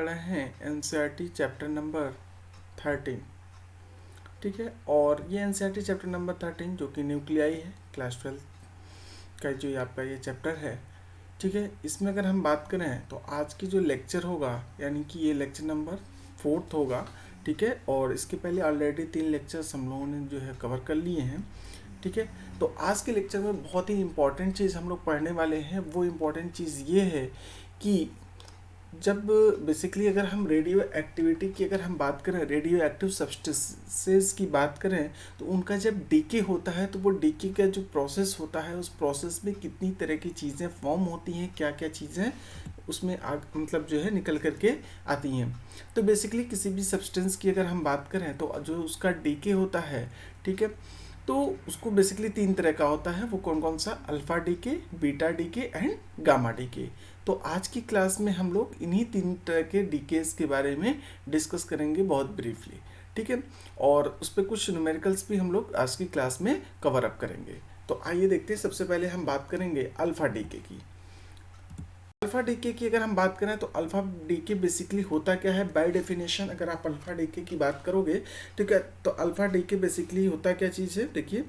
रहे हैं NCERT chapter number 13। ठीक है, और ये एनसीईआरटी चैप्टर नंबर 13 जो कि न्यूक्लियाई है, क्लास 12 का जो आपका ये चैप्टर है। ठीक है, इसमें अगर हम बात करें तो आज की जो लेक्चर होगा यानी कि ये लेक्चर नंबर 4 होगा। ठीक है, और इसके पहले ऑलरेडी 3 लेक्चर्स हम लोगों ने जो है कवर कर लिए हैं। ठीक है, तो आज के लेक्चर में बहुत ही इंपॉर्टेंट चीज़ हम लोग पढ़ने वाले हैं। वो इम्पॉर्टेंट चीज़ ये है कि जब बेसिकली अगर हम रेडियो एक्टिविटी की अगर हम बात करें, रेडियो एक्टिव सब्सटेंसेस की बात करें, तो उनका जब डीके होता है तो वो डीके का जो प्रोसेस होता है उस प्रोसेस में कितनी तरह की चीज़ें फॉर्म होती हैं, क्या क्या चीज़ें उसमें मतलब जो है निकल करके आती हैं। तो बेसिकली किसी भी सब्सटेंस की अगर हम बात करें तो जो उसका डीके होता है, ठीक है, तो उसको बेसिकली 3 तरह का होता है। वो कौन कौन सा? Alpha decay, beta decay and gamma decay. तो आज की क्लास में हम लोग इन्हीं 3 तरह के डीकेस के बारे में डिस्कस करेंगे बहुत ब्रीफली। ठीक है, और उस पर कुछ न्यूमेरिकल्स भी हम लोग आज की क्लास में कवर अप करेंगे। तो आइए देखते हैं, सबसे पहले हम बात करेंगे अल्फा डीके की। अल्फा डीके की अगर हम बात करें तो अल्फा डीके बेसिकली होता क्या है? बाय डेफिनेशन अगर आप अल्फा डीके की बात करोगे, ठीक है, तो अल्फा डीके बेसिकली होता क्या चीज़ है? देखिए,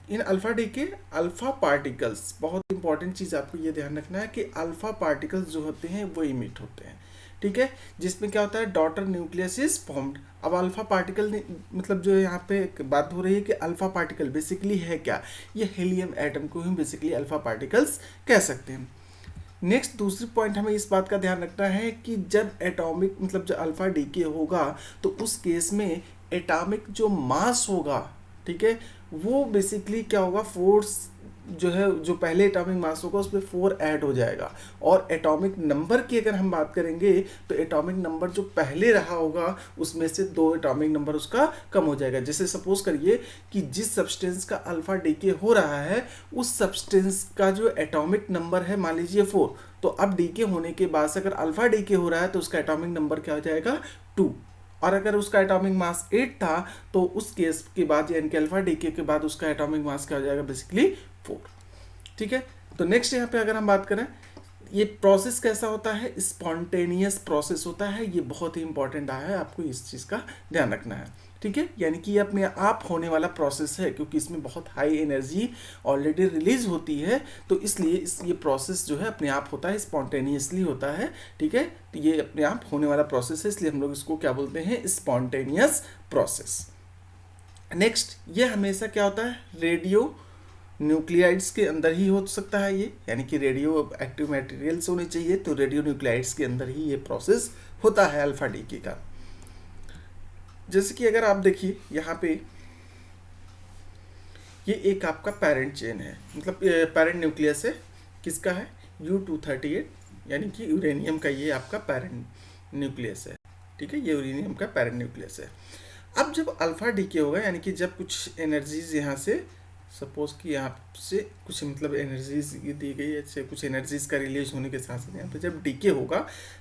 इन अल्फा डीके अल्फा पार्टिकल्स, बहुत इंपॉर्टेंट चीज़ आपको ये ध्यान रखना है कि अल्फा पार्टिकल्स जो होते हैं वो इमिट होते हैं। ठीक है, जिसमें क्या होता है? Daughter nucleus is formed. अब अल्फा पार्टिकल मतलब जो यहाँ पे बात हो रही है कि अल्फा पार्टिकल बेसिकली है क्या? ये हीलियम एटम को ही बेसिकली अल्फा पार्टिकल्स कह सकते हैं। नेक्स्ट दूसरी पॉइंट हमें इस बात का ध्यान रखना है कि जब एटॉमिक मतलब जो अल्फा डीके होगा तो उस केस में एटॉमिक जो मास होगा, ठीक है, वो बेसिकली क्या होगा? फोर्स जो है, जो पहले एटॉमिक मास होगा उसमें 4 ऐड हो जाएगा। और एटॉमिक नंबर की अगर हम बात करेंगे तो एटॉमिक नंबर जो पहले रहा होगा उसमें से 2 एटॉमिक नंबर उसका कम हो जाएगा। जैसे सपोज करिए कि जिस सब्सटेंस का अल्फा डीके हो रहा है उस सब्सटेंस का जो एटॉमिक नंबर है मान लीजिए 4, तो अब डीके होने के बाद से अगर अल्फा डीके हो रहा है तो उसका एटॉमिक नंबर क्या हो जाएगा? 2। और अगर उसका एटॉमिक मास 8 था तो उस केस के बाद यानी कि अल्फा डीके के बाद उसका एटॉमिक मास क्या हो जाएगा? बेसिकली 4। ठीक है, तो नेक्स्ट यहाँ पे अगर हम बात करें, ये प्रोसेस कैसा होता है? स्पॉन्टेनियस प्रोसेस होता है। ये बहुत ही इंपॉर्टेंट है, आपको इस चीज़ का ध्यान रखना है। ठीक है, यानी कि ये अपने आप होने वाला प्रोसेस है क्योंकि इसमें बहुत हाई एनर्जी ऑलरेडी रिलीज होती है, तो इसलिए ये प्रोसेस जो है अपने आप होता है, स्पॉन्टेनियसली होता है। ठीक है, तो ये अपने आप होने वाला प्रोसेस है, इसलिए हम लोग इसको क्या बोलते हैं? Spontaneous process. नेक्स्ट, ये हमेशा क्या होता है? रेडियो न्यूक्लियाइड्स के अंदर ही हो सकता है ये, यानी कि रेडियो एक्टिव मटेरियल्स होने चाहिए, तो रेडियो न्यूक्लियाइड्स के अंदर ही ये प्रोसेस होता है अल्फा डीके का। जैसे कि अगर आप देखिए यहाँ पे, ये एक आपका पेरेंट चेन है, मतलब पेरेंट न्यूक्लियस है। किसका है? U-238, यानी कि यूरेनियम का ये आपका पेरेंट न्यूक्लियस है। ठीक है, ये यूरेनियम का पेरेंट न्यूक्लियस है। अब जब अल्फा डीके होगा यानी कि जब कुछ एनर्जीज यहाँ से, सपोज कि यहाँ से कुछ मतलब एनर्जीज दी गई है, जैसे कुछ एनर्जीज का रिलीज होने के साथ साथ यहाँ पे जब डीके होगा,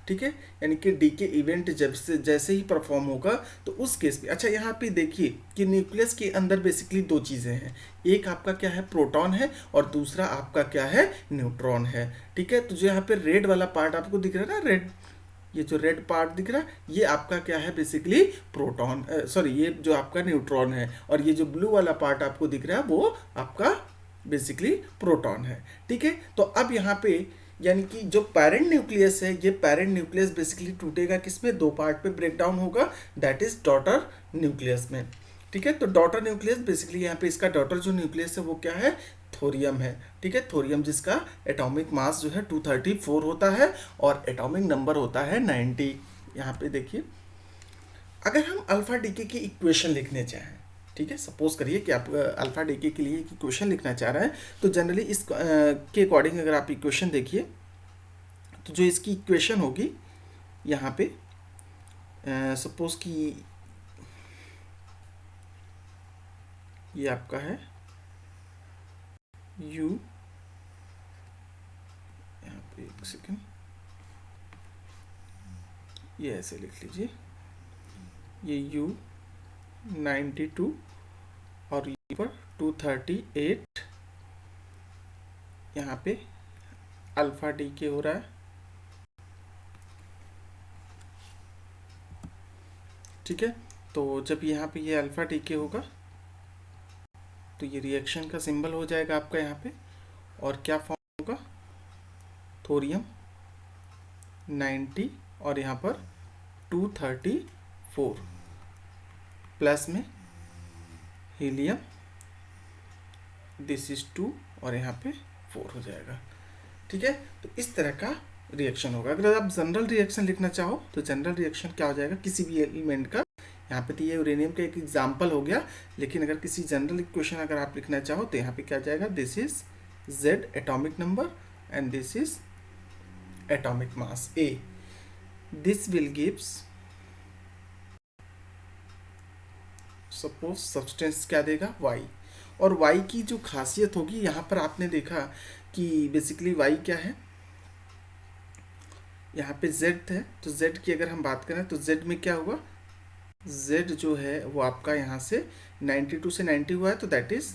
ठीक है, यानी कि डीके इवेंट जब से जैसे ही परफॉर्म होगा तो उस केस में, अच्छा यहाँ पे देखिए कि न्यूक्लियस के अंदर बेसिकली 2 चीज़ें हैं। एक आपका क्या है? प्रोटॉन है, और दूसरा आपका क्या है? न्यूट्रॉन है। ठीक है, तो जो यहाँ पे रेड वाला पार्ट आपको दिख रहा है ना, रेड, ये जो रेड पार्ट दिख रहा है ये आपका क्या है? बेसिकली प्रोटॉन, सॉरी, ये जो आपका न्यूट्रॉन है, और ये जो ब्लू वाला पार्ट आपको दिख रहा है वो आपका बेसिकली प्रोटॉन है। ठीक है, तो अब यहाँ पे यानी कि जो पेरेंट न्यूक्लियस है, ये पेरेंट न्यूक्लियस बेसिकली टूटेगा किसमें? 2 पार्ट पे ब्रेक डाउन होगा, दैट इज डॉटर न्यूक्लियस में। ठीक है, तो डॉटर न्यूक्लियस बेसिकली यहाँ पे इसका डॉटर जो न्यूक्लियस है वो क्या है? थोरियम है। ठीक है, थोरियम जिसका एटॉमिक मास जो है 234 होता है और एटॉमिक नंबर होता है 90। यहाँ पे देखिए, अगर हम अल्फा डीके की इक्वेशन लिखने चाहें, ठीक है, सपोज करिए कि आप अल्फा डीके के लिए एक इक्वेशन लिखना चाह रहे हैं, तो जनरली इस के अकॉर्डिंग अगर आप इक्वेशन देखिए तो जो इसकी इक्वेशन होगी यहाँ पे, सपोज कि ये आपका है U, यहाँ पे एक सेकेंड, ये ऐसे लिख लीजिए, ये U92 और ये पर 238, यहाँ पे अल्फा डीके हो रहा है। ठीक है, तो जब यहाँ पे ये अल्फ़ा डीके होगा तो ये रिएक्शन का सिंबल हो जाएगा आपका यहाँ पे, और क्या फॉर्म होगा, थोरियम 90 और यहाँ पर 234 प्लस में हीलियम, दिस इज 2 और यहाँ पे 4 हो जाएगा। ठीक है, तो इस तरह का रिएक्शन होगा। अगर आप जनरल रिएक्शन लिखना चाहो तो जनरल रिएक्शन क्या हो जाएगा, किसी भी एलिमेंट का, यहाँ पे तो ये यूरेनियम का एक एग्जाम्पल हो गया, लेकिन अगर किसी जनरल इक्वेशन अगर आप लिखना चाहो तो यहाँ पे क्या जाएगा, this is Z atomic number and this is atomic mass A, this will gives, suppose substance क्या देगा, Y, और Y की जो खासियत होगी, यहाँ पर आपने देखा कि बेसिकली Y क्या है, यहाँ पे Z है, तो Z की अगर हम बात करें तो Z में क्या हुआ, Z जो है वो आपका यहाँ से 92 से 90 हुआ है, तो दैट इज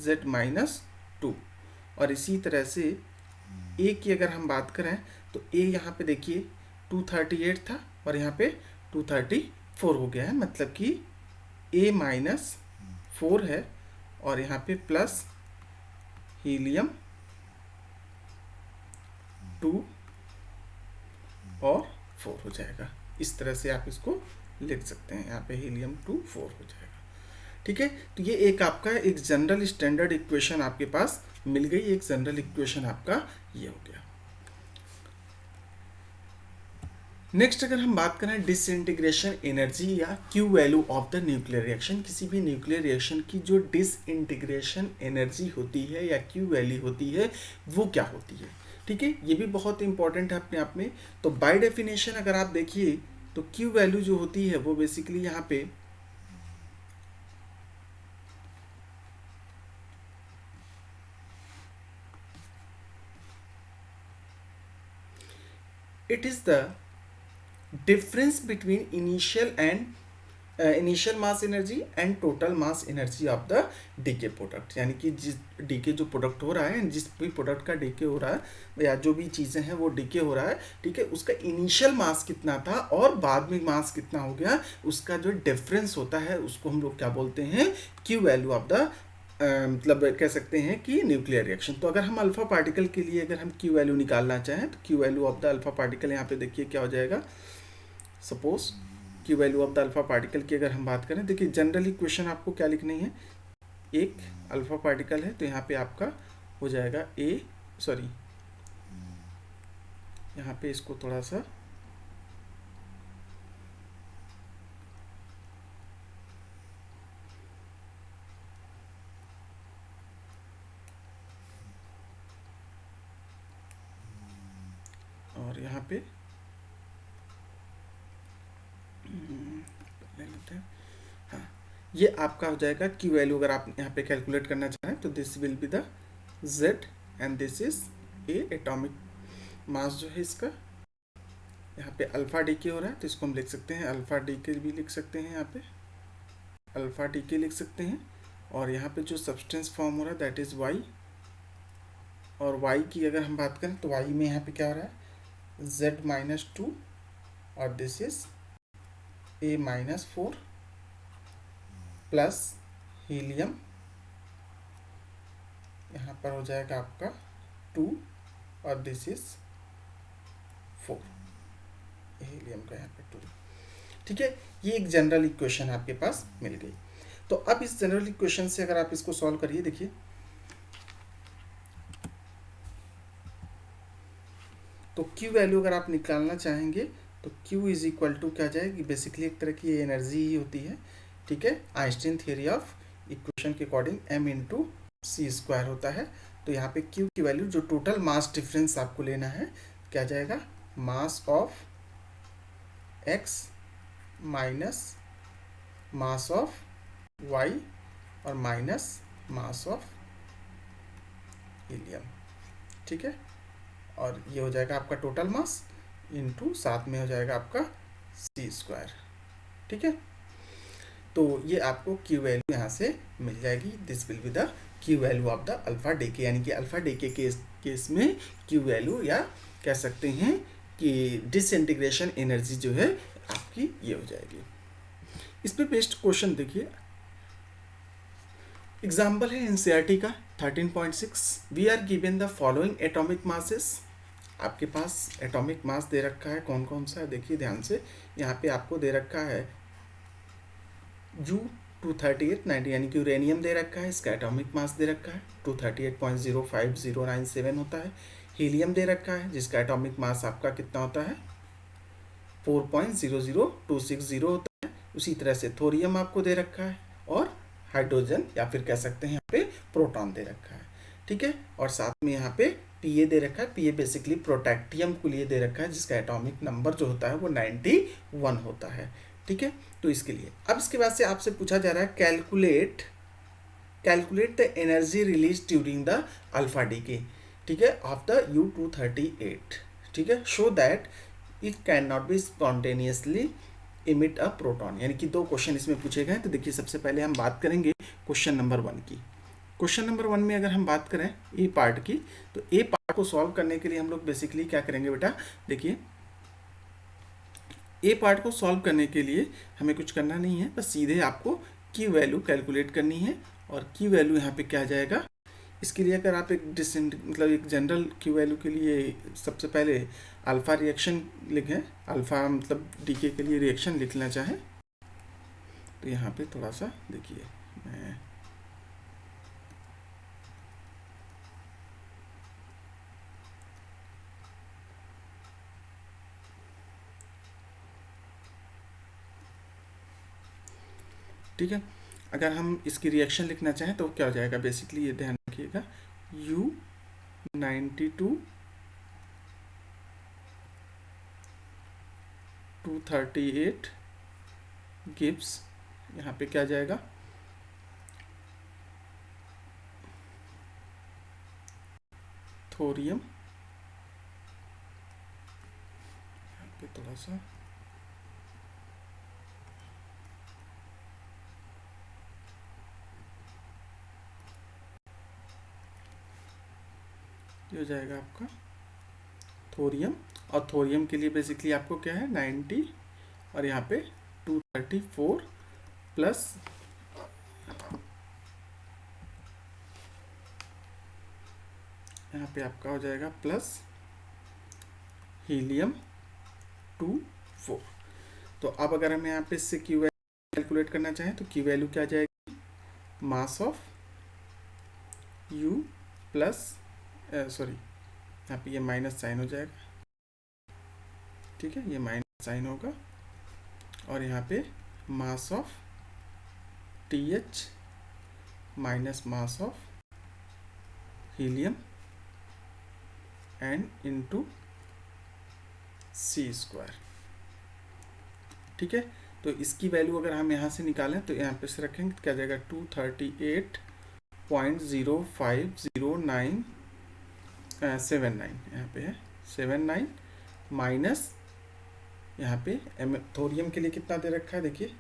Z-2। और इसी तरह से A की अगर हम बात करें तो A यहाँ पे देखिए 238 था और यहाँ पे 234 हो गया है, मतलब कि A-4 है और यहाँ पे प्लस हीलियम 2 और 4 हो जाएगा। इस तरह से आप इसको लिख सकते हैं, यहाँ पे हीलियम 2 4 हो जाएगा। ठीक है, तो ये एक आपका एक जनरल स्टैंडर्ड इक्वेशन आपके पास मिल गई, एक जनरल इक्वेशन आपका ये हो गया। नेक्स्ट अगर हम बात करें डिसइंटीग्रेशन एनर्जी या Q value of the nuclear reaction, किसी भी न्यूक्लियर रिएक्शन की जो डिसइंटीग्रेशन एनर्जी होती है या क्यू वैल्यू होती है वो क्या होती है। ठीक है, ये भी बहुत इंपॉर्टेंट है अपने आप में। तो बाय डेफिनेशन अगर आप देखिए तो क्यू वैल्यू जो होती है वो बेसिकली यहाँ पे it is the difference between initial mass energy and total mass energy of the decay product, यानी कि जिस डीके जो प्रोडक्ट हो रहा है, जिस भी प्रोडक्ट का डीके हो रहा है या जो भी चीज़ें हैं वो डीके हो रहा है, ठीक है, उसका इनिशियल मास कितना था और बाद में मास कितना हो गया, उसका जो डिफरेंस होता है उसको हम लोग क्या बोलते हैं, क्यू वैल्यू ऑफ द मतलब कह सकते हैं कि न्यूक्लियर रिएक्शन। तो अगर हम अल्फा पार्टिकल के लिए अगर हम क्यू वैल्यू निकालना चाहें तो Q value of the alpha particle यहाँ पे देखिए क्या हो जाएगा, suppose Q value of the alpha particle की अगर हम बात करें, देखिए जनरली क्वेश्चन आपको क्या लिखनी है, एक अल्फा पार्टिकल है तो यहाँ पे आपका हो जाएगा यहाँ पे इसको थोड़ा सा और यहाँ पे ले लेते हैं, हाँ ये आपका हो जाएगा क्यू वैल्यू। अगर आप यहाँ पे कैलकुलेट करना चाहें तो this will be the Z and this is A atomic mass जो है इसका, यहाँ पे अल्फा डीके हो रहा है तो इसको हम लिख सकते हैं अल्फा डीके भी लिख सकते हैं, यहाँ पे अल्फा डीके लिख सकते हैं। और यहाँ पे जो सब्सटेंस फॉर्म हो रहा है दैट इज Y, और Y की अगर हम बात करें तो Y में यहाँ पे क्या हो रहा है, Z-2 और this is A-4 plus helium, यहाँ पर हो जाएगा आपका 2 और दिस इज 4, हीलियम का यहाँ पे 2। ठीक है, ये एक जनरल इक्वेशन आपके पास मिल गई। तो अब इस जनरल इक्वेशन से अगर आप इसको सॉल्व करिए, देखिए तो Q वैल्यू अगर आप निकालना चाहेंगे तो Q इज इक्वल टू क्या जाएगी, बेसिकली एक तरह की एनर्जी ही होती है। ठीक है, आइंस्टीन थ्योरी ऑफ इक्वेशन के अकॉर्डिंग m/c² होता है। तो यहाँ पे Q की वैल्यू जो टोटल मास डिफरेंस आपको लेना है क्या जाएगा, mass of X minus mass of Y और माइनस मास ऑफ हीलियम। ठीक है, और ये हो जाएगा आपका टोटल मास इनटू साथ में हो जाएगा आपका c²। ठीक है, तो ये आपको क्यू वैल्यू यहाँ से मिल जाएगी, this will be the Q value of the alpha decay, यानी कि अल्फा डीके केस में क्यू वैल्यू या कह सकते हैं कि डिसइंटीग्रेशन एनर्जी जो है आपकी ये हो जाएगी। इस पे बेस्ड क्वेश्चन देखिए, एग्जाम्पल है एनसीईआरटी का 13.6, we are given the following atomic masses. आपके पास एटॉमिक मास दे रखा है, कौन कौन सा है देखिए ध्यान से। यहाँ पे आपको दे रखा है U-238-90 यानी कि यूरेनियम दे रखा है, इसका एटॉमिक मास दे रखा है 238.05097 होता है। हीलियम दे रखा है जिसका एटॉमिक मास आपका कितना होता है 4.00260 होता है। उसी तरह से थोरियम आपको दे रखा है, और हाइड्रोजन या फिर कह सकते हैं यहाँ पे प्रोटॉन दे रखा है, ठीक है। और साथ में यहाँ पे पीए दे रखा है, पीए बेसिकली प्रोटैक्टियम को लिए दे रखा है जिसका एटॉमिक नंबर जो होता है वो 91 होता है, ठीक है। तो इसके लिए अब इसके बाद से आपसे पूछा जा रहा है calculate the energy release during the alpha decay, ठीक है, ऑफ द U-238, ठीक है, show that it can not be spontaneously emit a proton. यानी कि 2 क्वेश्चन इसमें पूछे गए। तो देखिए सबसे पहले हम बात करेंगे क्वेश्चन नंबर 1 की। क्वेश्चन नंबर 1 में अगर हम बात करें ए पार्ट की, तो ए पार्ट को सॉल्व करने के लिए हम लोग बेसिकली क्या करेंगे बेटा, देखिए ए पार्ट को सॉल्व करने के लिए हमें कुछ करना नहीं है, बस सीधे आपको की वैल्यू कैलकुलेट करनी है। और की वैल्यू यहाँ पे क्या आ जाएगा, इसके लिए अगर आप एक मतलब एक जनरल की वैल्यू के लिए सबसे पहले अल्फा रिएक्शन लिखें, अल्फा मतलब डीके के लिए रिएक्शन लिखना चाहें, तो यहाँ पे थोड़ा सा देखिए मैं ठीक है, अगर हम इसकी रिएक्शन लिखना चाहें तो क्या हो जाएगा, बेसिकली ये ध्यान रखिएगा U-92 238 गिव्स, यहाँ पे क्या जाएगा थोरियम, यहाँ पे थोड़ा सा ये हो जाएगा आपका थोरियम। और थोरियम के लिए बेसिकली आपको क्या है 90, और यहाँ पे 234 प्लस यहाँ पे आपका हो जाएगा प्लस हीलियम 24। तो अब अगर हम यहाँ पे इससे क्यू वैल्यू कैलकुलेट करना चाहें तो क्यू वैल्यू क्या आ जाएगी, mass of U plus sorry यहाँ पे ये माइनस साइन हो जाएगा, ठीक है, ये माइनस साइन होगा, और यहाँ पे mass of TH minus mass of helium and into C², ठीक है। तो इसकी वैल्यू अगर हम यहाँ से निकालें तो यहाँ पे से रखेंगे तो क्या जाएगा 238.050979, यहाँ पे है 79 माइनस यहाँ पे थोरियम के लिए कितना दे रखा है देखिए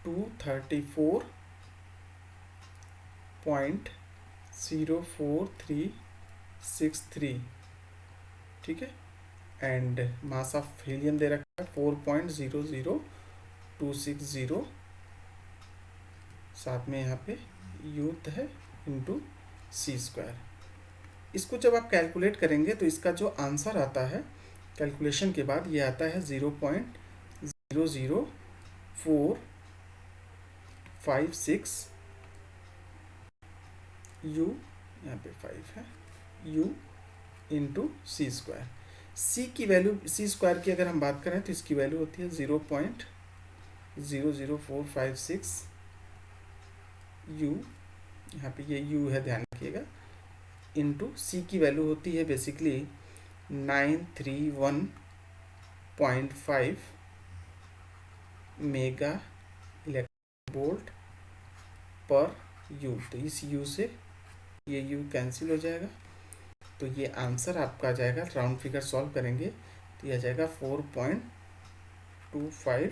234.04363, ठीक है, एंड मास ऑफ हीलियम दे रखा है 4.00260, साथ में यहाँ पे यूथ है इंटू C²। इसको जब आप कैलकुलेट करेंगे तो इसका जो आंसर आता है कैलकुलेशन के बाद ये आता है 0.00456 U, यहाँ पे 5 है, U इंटू C²। C की वैल्यू C² की अगर हम बात करें तो इसकी वैल्यू होती है 0.00456 U, यहाँ पे ये U है ध्यान रखिएगा, इंटू C की वैल्यू होती है बेसिकली 931.5 मेगा इलेक्ट्रॉन वोल्ट पर U। तो इस U से ये U कैंसिल हो जाएगा, तो ये आंसर आपका आ जाएगा, राउंड फिगर सॉल्व करेंगे तो यह आ जाएगा 4.25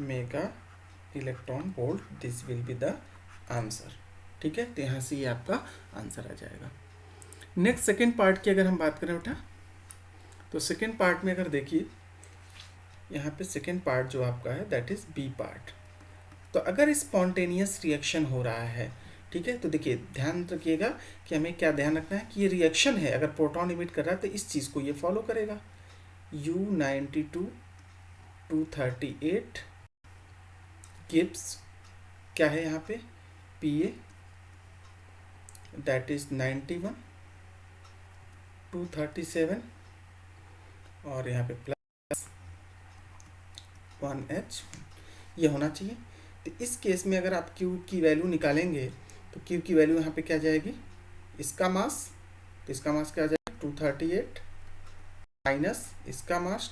mega electron volt, this will be the answer, ठीक है। तो यहाँ से ये आपका आंसर आ जाएगा। नेक्स्ट सेकेंड पार्ट की अगर हम बात करें बेटा, तो सेकेंड पार्ट में अगर देखिए यहाँ पे सेकेंड पार्ट जो आपका है दैट इज बी पार्ट। तो अगर स्पॉन्टेनियस रिएक्शन हो रहा है, ठीक है, तो देखिए ध्यान रखिएगा कि हमें क्या ध्यान रखना है कि ये रिएक्शन है, अगर प्रोटॉन इमिट कर रहा है तो इस चीज़ को ये फॉलो करेगा। U92 238 गिब्स क्या है यहाँ पे Pa दैट इज 91 237 और यहाँ पे प्लस 1H ये होना चाहिए। तो इस केस में अगर आप Q की वैल्यू निकालेंगे तो Q की वैल्यू यहाँ पे क्या जाएगी, इसका मास, तो इसका मास क्या आ जाएगा 238 माइनस इसका मास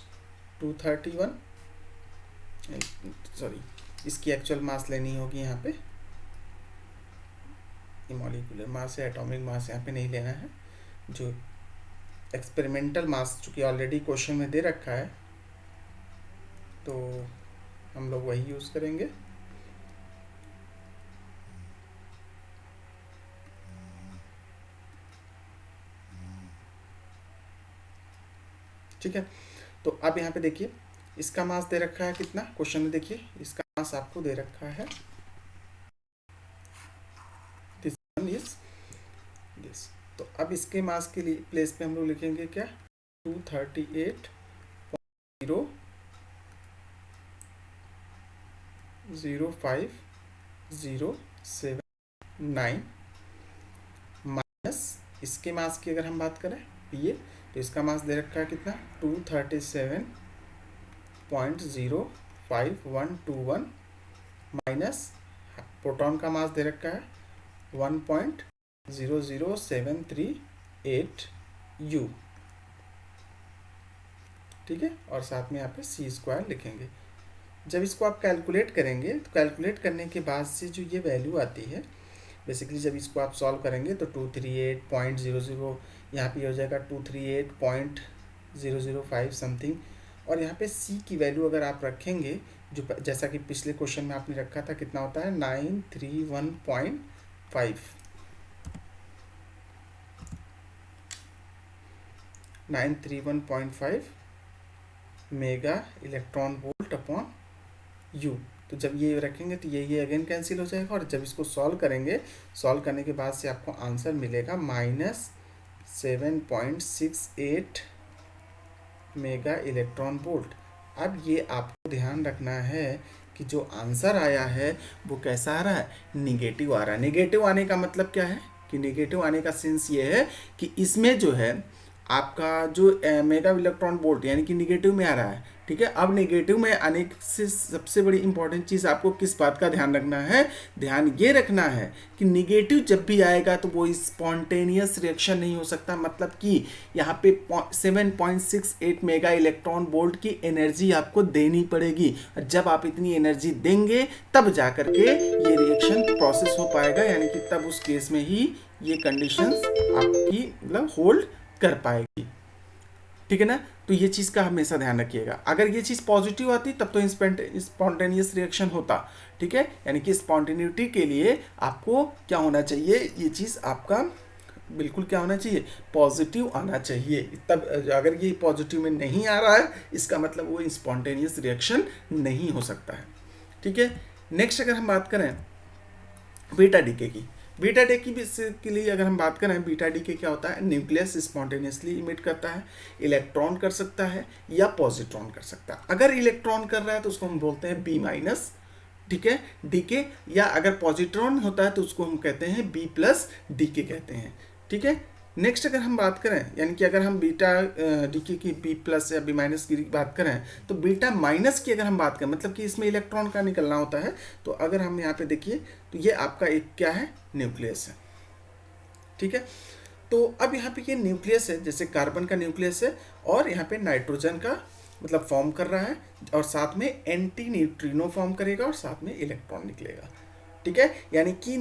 231, सॉरी इसकी एक्चुअल मास लेनी होगी यहाँ पे, मॉलिक्यूलर मास या एटॉमिक मास यहाँ पे नहीं लेना है, जो एक्सपेरिमेंटल मास चूँकि ऑलरेडी क्वेश्चन में दे रखा है तो हम लोग वही यूज़ करेंगे। ठीक है, तो अब यहाँ पे देखिए इसका मास दे रखा है कितना, क्वेश्चन में देखिए इसका मास आपको दे रखा है दिस। तो अब इसके मास के लिए प्लेस पे हम लोग लिखेंगे क्या 238.05079 माइनस इसके मास की अगर हम बात करें Pa, तो इसका मास दे रखा है कितना 237.05121 माइनस प्रोटॉन का मास दे रखा है 1.00738 U, ठीक है, और साथ में यहाँ पे C² लिखेंगे। जब इसको आप कैलकुलेट करेंगे तो कैलकुलेट करने के बाद से जो ये वैल्यू आती है बेसिकली जब इसको आप सॉल्व करेंगे तो 238.00 यहाँ पे हो जाएगा 238.005 समथिंग, और यहाँ पे C की वैल्यू अगर आप रखेंगे जो जैसा कि पिछले क्वेश्चन में आपने रखा था कितना होता है 931.5 mega electron volt upon U। तो जब ये रखेंगे तो ये अगेन कैंसिल हो जाएगा, और जब इसको सॉल्व करेंगे, सॉल्व करने के बाद से आपको आंसर मिलेगा -7.68 मेगा इलेक्ट्रॉन वोल्ट। अब ये आपको ध्यान रखना है कि जो आंसर आया है वो कैसा आ रहा है, निगेटिव आ रहा है। निगेटिव आने का मतलब क्या है कि निगेटिव आने का सेंस ये है कि इसमें जो है आपका जो मेगा इलेक्ट्रॉन वोल्ट यानी कि निगेटिव में आ रहा है, ठीक है। अब नेगेटिव में आने से सबसे बड़ी इंपॉर्टेंट चीज़ आपको किस बात का ध्यान रखना है, ध्यान ये रखना है कि निगेटिव जब भी आएगा तो वो स्पॉन्टेनियस रिएक्शन नहीं हो सकता, मतलब कि यहाँ पे 7.68 मेगा इलेक्ट्रॉन वोल्ट की एनर्जी आपको देनी पड़ेगी, और जब आप इतनी एनर्जी देंगे तब जा करके ये रिएक्शन प्रोसेस हो पाएगा, यानी कि तब उस केस में ही ये कंडीशंस आपकी मतलब होल्ड कर पाएगी, ठीक है ना। तो ये चीज़ का हमेशा ध्यान रखिएगा। अगर ये चीज़ पॉजिटिव आती तब तो स्पॉन्टेनियस रिएक्शन होता, ठीक है, यानी कि स्पॉन्टेनिटी के लिए आपको क्या होना चाहिए, ये चीज़ आपका बिल्कुल क्या होना चाहिए, पॉजिटिव आना चाहिए। तब अगर ये पॉजिटिव में नहीं आ रहा है इसका मतलब वो स्पॉन्टेनियस रिएक्शन नहीं हो सकता है, ठीक है। नेक्स्ट अगर हम बात करें बीटा डीके की, बीटा डे की के लिए अगर हम बात करें, बीटा डी के क्या होता है, न्यूक्लियस स्पॉन्टेनियसली इमिट करता है, इलेक्ट्रॉन कर सकता है या पॉजिट्रॉन कर सकता है। अगर इलेक्ट्रॉन कर रहा है तो उसको हम बोलते हैं बी माइनस, ठीक है, डी के, या अगर पॉजिट्रॉन होता है तो उसको हम कहते हैं बी प्लस डी के कहते हैं, ठीक है। नेक्स्ट अगर हम बात करें, यानी कि अगर हम बीटा डी की बी प्लस या बी माइनस की बात करें, तो बीटा माइनस की अगर हम बात करें मतलब कि इसमें इलेक्ट्रॉन का निकलना होता है, तो अगर हम यहाँ पे देखिए तो ये आपका एक क्या है, न्यूक्लियस है, ठीक है। तो अब यहाँ पे ये न्यूक्लियस है, जैसे कार्बन का न्यूक्लियस है और यहाँ पे नाइट्रोजन का मतलब फॉर्म कर रहा है, और साथ में एंटी न्यूट्रिनो फॉर्म करेगा और साथ में इलेक्ट्रॉन निकलेगा, ठीक है। यानी कि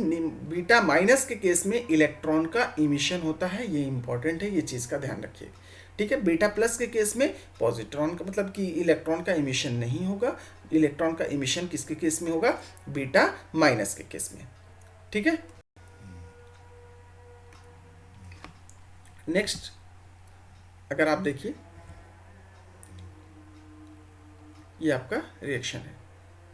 बीटा माइनस के केस में इलेक्ट्रॉन का इमिशन होता है, ये इंपॉर्टेंट है, ये चीज़ का ध्यान रखिए, ठीक है। बीटा प्लस के केस में पॉजिट्रॉन का मतलब कि इलेक्ट्रॉन का इमिशन नहीं होगा, इलेक्ट्रॉन का इमिशन किसके केस में होगा, बीटा माइनस के केस में, ठीक है। नेक्स्ट अगर आप देखिए ये आपका रिएक्शन है,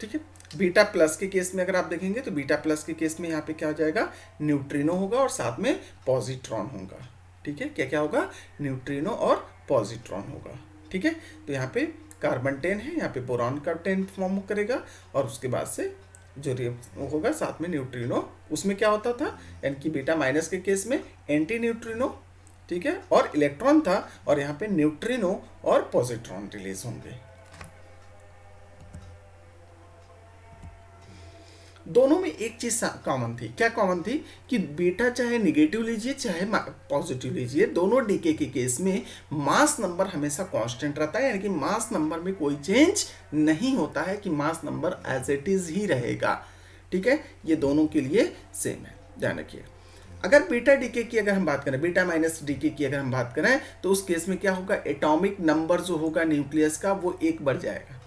ठीक है। बीटा प्लस के केस में अगर आप देखेंगे तो बीटा प्लस के केस में यहाँ पे क्या हो जाएगा, न्यूट्रिनो होगा और साथ में पॉजिट्रॉन होगा, ठीक है। क्या क्या होगा, न्यूट्रिनो और पॉजिट्रॉन होगा, ठीक है। तो यहाँ पे कार्बन 10 है, यहाँ पे बोरॉन का 10 फॉर्म करेगा और उसके बाद से जो होगा साथ में न्यूट्रिनो, उसमें क्या होता था, यानी कि बीटा माइनस के केस में एंटी न्यूट्रिनो, ठीक है, और इलेक्ट्रॉन था, और यहाँ पे न्यूट्रिनो और पॉजिट्रॉन रिलीज होंगे। दोनों में एक चीज कॉमन थी, क्या कॉमन थी, कि बीटा चाहे निगेटिव लीजिए चाहे पॉजिटिव लीजिए, दोनों डीके के केस में मास नंबर हमेशा कांस्टेंट रहता है, यानी कि मास नंबर में कोई चेंज नहीं होता है, कि mass number as it is ही रहेगा, ठीक है। ये दोनों के लिए सेम है, ध्यान रखिए। अगर बीटा डीके की अगर हम बात करें, बीटा माइनस डीके की अगर हम बात करें, तो उस केस में क्या होगा, एटॉमिक नंबर जो होगा न्यूक्लियस का वो 1 बढ़ जाएगा,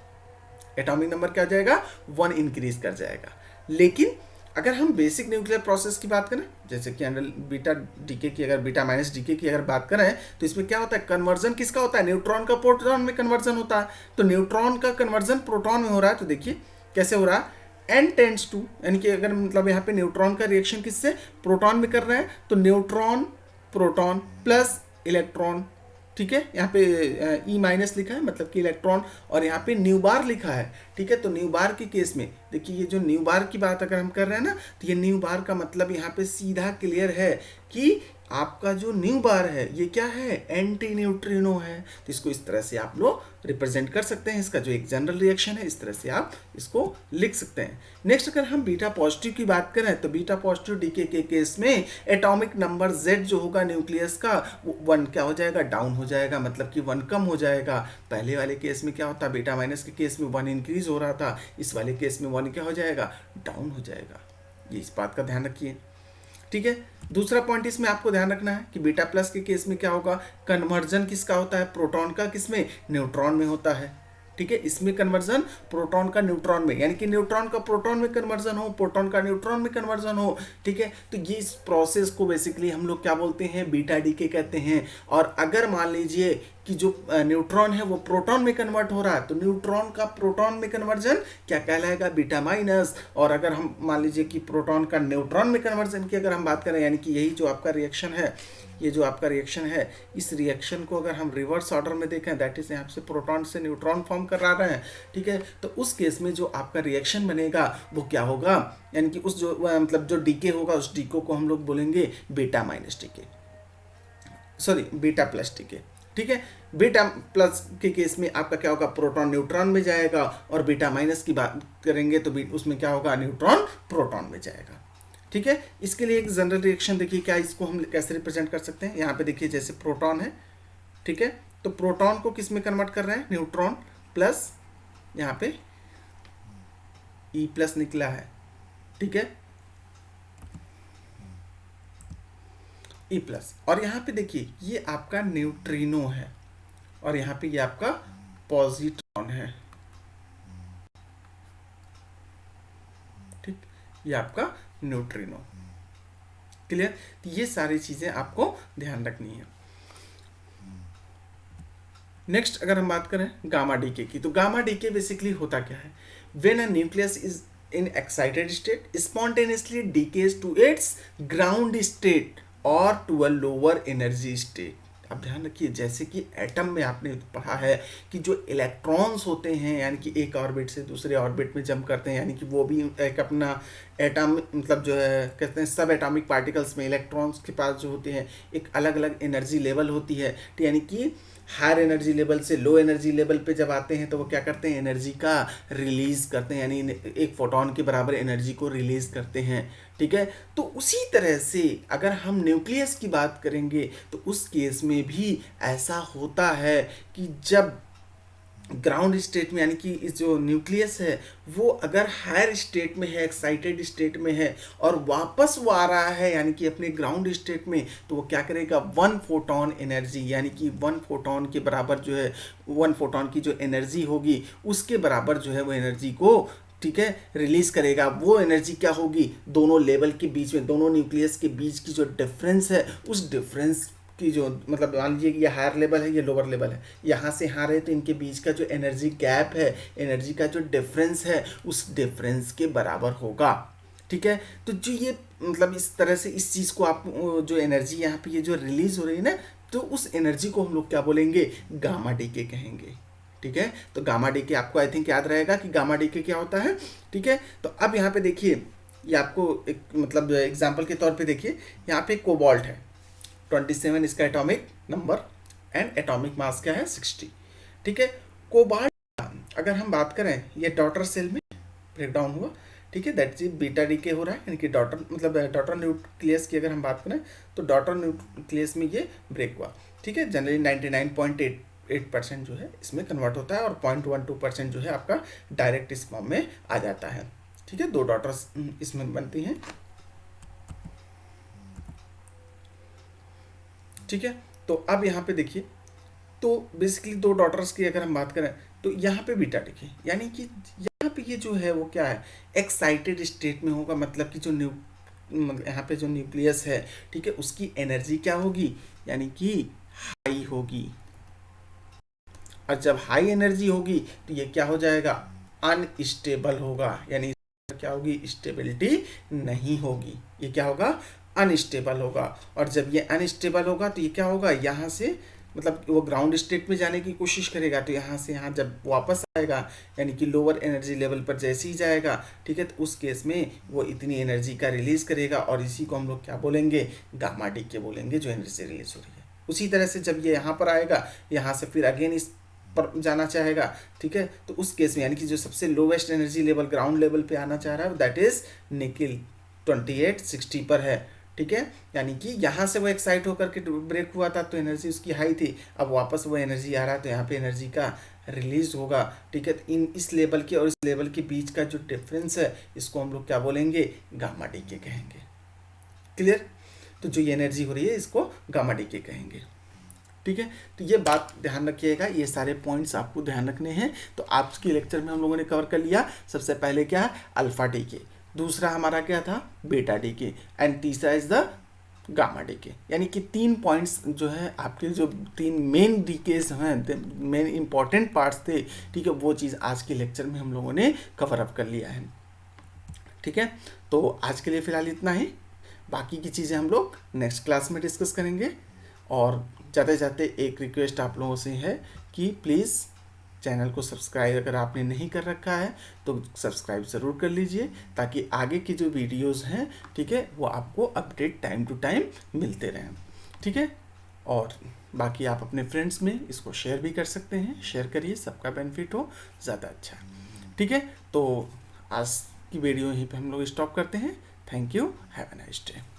एटॉमिक नंबर क्या हो जाएगा, 1 इंक्रीज कर जाएगा। लेकिन अगर हम बेसिक न्यूक्लियर प्रोसेस की बात करें, जैसे कि बीटा डीके की अगर बीटा माइनस डीके की अगर बात करें, तो इसमें क्या होता है, कन्वर्जन किसका होता है, न्यूट्रॉन का प्रोटॉन में कन्वर्जन होता है। तो न्यूट्रॉन का कन्वर्जन प्रोटॉन में हो रहा है, तो देखिए कैसे हो रहा है, n टेंड्स टू, यानी कि अगर मतलब यहाँ पे न्यूट्रॉन का रिएक्शन किससे, प्रोटॉन में कर रहे हैं, तो न्यूट्रॉन प्रोटॉन प्लस इलेक्ट्रॉन, ठीक है। यहाँ पे ई माइनस लिखा है मतलब कि इलेक्ट्रॉन, और यहाँ पे न्यू बार लिखा है, ठीक है। तो न्यू बार के केस में देखिए, ये जो न्यू बार की बात अगर हम कर रहे हैं ना, तो ये न्यू बार का मतलब यहाँ पे सीधा क्लियर है कि आपका जो न्यू बार है ये क्या है, एंटी न्यूट्रिनो है। तो इसको इस तरह से आप लोग रिप्रेजेंट कर सकते हैं, इसका जो एक जनरल रिएक्शन है, इस तरह से आप इसको लिख सकते हैं। नेक्स्ट अगर हम बीटा पॉजिटिव की बात करें, तो बीटा पॉजिटिव डीके के केस में एटॉमिक नंबर Z जो होगा न्यूक्लियस का, वो 1 क्या हो जाएगा, डाउन हो जाएगा, मतलब कि 1 कम हो जाएगा। पहले वाले केस में क्या होता, बीटा माइनस के केस में 1 इंक्रीज हो रहा था, इस वाले केस में 1 क्या हो जाएगा, डाउन हो जाएगा। ये इस बात का ध्यान रखिए, ठीक है। दूसरा पॉइंट इसमें आपको ध्यान रखना है कि बीटा प्लस के केस में क्या होगा, कन्वर्जन किसका होता है, प्रोटॉन का, किसमें, न्यूट्रॉन में होता है, ठीक है। इसमें कन्वर्जन प्रोटॉन का न्यूट्रॉन में, यानी कि न्यूट्रॉन का प्रोटॉन में कन्वर्जन हो, प्रोटॉन का न्यूट्रॉन में कन्वर्जन हो, ठीक है। तो ये इस प्रोसेस को बेसिकली हम लोग क्या बोलते हैं, बीटा डीके कहते हैं। और अगर मान लीजिए कि जो न्यूट्रॉन है वो प्रोटॉन में कन्वर्ट हो रहा है, तो न्यूट्रॉन का प्रोटॉन में कन्वर्जन क्या कहलाएगा, बीटा माइनस। और अगर हम मान लीजिए कि प्रोटॉन का न्यूट्रॉन में कन्वर्जन की अगर हम बात करें, यानी कि यही जो आपका रिएक्शन है, ये जो आपका रिएक्शन है, इस रिएक्शन को अगर हम रिवर्स ऑर्डर में देखें, दैट इज यहाँ से प्रोटॉन से न्यूट्रॉन फॉर्म करा रहे हैं, ठीक है। तो उस केस में जो आपका रिएक्शन बनेगा वो क्या होगा, यानी कि उस जो मतलब जो डीके होगा, उस डीको को हम लोग बोलेंगे beta minus decay, sorry beta plus decay, ठीक है। बीटा प्लस के केस में आपका क्या होगा, प्रोटॉन न्यूट्रॉन में जाएगा, और बीटा माइनस की बात करेंगे तो उसमें क्या होगा, न्यूट्रॉन प्रोटॉन में जाएगा, ठीक है। इसके लिए एक जनरल रिएक्शन देखिए, क्या इसको हम कैसे रिप्रेजेंट कर सकते हैं। यहाँ पे देखिए जैसे प्रोटॉन है, ठीक है, तो प्रोटॉन को किस में कन्वर्ट कर रहे हैं, न्यूट्रॉन प्लस, यहाँ पे ई प्लस निकला है, ठीक है, ई प्लस। और यहाँ पे देखिए ये आपका न्यूट्रिनो है, और यहाँ पे ये आपका पॉजिट्रॉन है, ठीक, ये आपका न्यूट्रिनो, क्लियर। तो ये सारी चीजें आपको ध्यान रखनी है। नेक्स्ट अगर हम बात करें गामा डीके की, तो गामा डीके बेसिकली होता क्या है, when a nucleus is in excited state spontaneously decays to its ground state और to a lower energy state. अब ध्यान रखिए, जैसे कि एटम में आपने पढ़ा है कि जो इलेक्ट्रॉन्स होते हैं, यानी कि एक ऑर्बिट से दूसरे ऑर्बिट में जंप करते हैं, यानी कि वो भी एक अपना एटम मतलब जो है कहते हैं सब एटॉमिक पार्टिकल्स में इलेक्ट्रॉन्स के पास जो होते हैं एक अलग अलग एनर्जी लेवल होती है। तो यानी कि हायर एनर्जी लेवल से लो एनर्जी लेवल पे जब आते हैं तो वो क्या करते हैं, एनर्जी का रिलीज करते हैं, यानी एक फोटोन के बराबर एनर्जी को रिलीज करते हैं, ठीक है। तो उसी तरह से अगर हम न्यूक्लियस की बात करेंगे तो उस केस में भी ऐसा होता है कि जब ग्राउंड स्टेट में, यानी कि इस जो न्यूक्लियस है वो अगर हायर स्टेट में है, एक्साइटेड स्टेट में है, और वापस वो आ रहा है यानी कि अपने ग्राउंड स्टेट में, तो वो क्या करेगा, 1 फोटोन एनर्जी, यानी कि 1 फोटोन के बराबर जो है 1 फोटोन की जो एनर्जी होगी उसके बराबर जो है वो एनर्जी को, ठीक है, रिलीज करेगा। वो एनर्जी क्या होगी, दोनों लेवल के बीच में, दोनों न्यूक्लियस के बीच की जो डिफरेंस है उस डिफरेंस की जो मतलब मान लीजिए ये हायर लेवल है, ये लोअर लेवल है, यहाँ से यहाँ रहे तो इनके बीच का जो एनर्जी गैप है, एनर्जी का जो डिफरेंस है, उस डिफरेंस के बराबर होगा। ठीक है, तो जो ये मतलब इस तरह से इस चीज़ को आप जो एनर्जी यहाँ पे ये जो रिलीज हो रही है ना, तो उस एनर्जी को हम लोग क्या बोलेंगे, गामा डीके कहेंगे। ठीक है, तो गामा डीके आपको आई थिंक याद रहेगा कि गामा डीके क्या होता है। ठीक है, तो अब यहाँ पे देखिए, ये आपको एक मतलब एग्जाम्पल के तौर पे देखिए, यहाँ पे कोबाल्ट है 27 इसका atomic number and atomic mass क्या है 60। ठीक है, कोबाल्ट अगर हम बात करें, ये डॉटर सेल में ब्रेक डाउन हुआ। ठीक है, दैट इज बीटा डीके हो रहा है, यानी कि डॉटर मतलब डॉटर न्यूक्लियस की अगर हम बात करें तो डॉटर न्यूक्लियस में ये ब्रेक हुआ। ठीक है, जनरली 99.88% जो है इसमें कन्वर्ट होता है और 0.12% जो है आपका डायरेक्ट इस फॉर्म में आ जाता है। ठीक है, 2 डॉटर्स इसमें बनती हैं। ठीक है, तो अब यहाँ पे देखिए, तो बेसिकली 2 डॉटर्स की अगर हम बात करें तो यहाँ पे बीटा डीके, यानी कि यहाँ पे ये जो है वो क्या है, एक्साइटेड स्टेट में होगा, मतलब कि जो यहाँ पे जो न्यूक्लियस है, ठीक है, उसकी एनर्जी क्या होगी, यानी कि हाई होगी। और जब हाई एनर्जी होगी तो ये क्या हो जाएगा, अनस्टेबल होगा, यानी क्या होगी, स्टेबिलिटी नहीं होगी, ये क्या होगा, अनस्टेबल होगा। और जब ये अनस्टेबल होगा तो ये क्या होगा, यहाँ से मतलब वो ग्राउंड स्टेट में जाने की कोशिश करेगा, तो यहाँ से यहाँ जब वापस आएगा, यानी कि लोअर एनर्जी लेवल पर जैसे ही जाएगा, ठीक है, तो उस केस में वो इतनी एनर्जी का रिलीज करेगा, और इसी को हम लोग क्या बोलेंगे, गामा डीके बोलेंगे, जो एनर्जी रिलीज हो रही है। उसी तरह से जब ये यहाँ पर आएगा, यहाँ से फिर अगेन इस पर जाना चाहेगा, ठीक है, तो उस केस में यानी कि जो सबसे lowest energy level ground level पे आना चाह रहा है, दैट इज निकिल 2860 पर है। ठीक है, यानी कि यहाँ से वो एक्साइट होकर के ब्रेक हुआ था तो एनर्जी उसकी हाई थी, अब वापस वो एनर्जी आ रहा है तो यहाँ पे एनर्जी का रिलीज होगा। ठीक है, तो इस लेवल के और इस लेवल के बीच का जो डिफरेंस है, इसको हम लोग क्या बोलेंगे, गामा डीके कहेंगे। क्लियर, तो जो ये एनर्जी हो रही है इसको गामा डीके कहेंगे। ठीक है, तो ये बात ध्यान रखिएगा, ये सारे पॉइंट्स आपको ध्यान रखने हैं। तो आज के लेक्चर में हम लोगों ने कवर कर लिया, सबसे पहले क्या है, अल्फा डीके, दूसरा हमारा क्या था, बीटा डीके, एंड तीसरा इज द गामा डीके। यानी कि 3 पॉइंट्स जो है आपके, जो 3 मेन डीकेज हैं, मेन इंपॉर्टेंट पार्ट्स थे, ठीक है, वो चीज़ आज के लेक्चर में हम लोगों ने कवर अप कर लिया है। ठीक है, तो आज के लिए फ़िलहाल इतना ही, बाकी की चीज़ें हम लोग नेक्स्ट क्लास में डिस्कस करेंगे। और जाते जाते एक रिक्वेस्ट आप लोगों से है कि प्लीज़ चैनल को सब्सक्राइब अगर आपने नहीं कर रखा है तो सब्सक्राइब ज़रूर कर लीजिए, ताकि आगे की जो वीडियोस हैं, ठीक है, वो आपको अपडेट टाइम टू टाइम मिलते रहें। ठीक है, और बाकी आप अपने फ्रेंड्स में इसको शेयर भी कर सकते हैं, शेयर करिए, सबका बेनिफिट हो ज़्यादा अच्छा। ठीक है, तो आज की वीडियो यहीं पे हम लोग स्टॉप करते हैं। Thank you, have a nice day.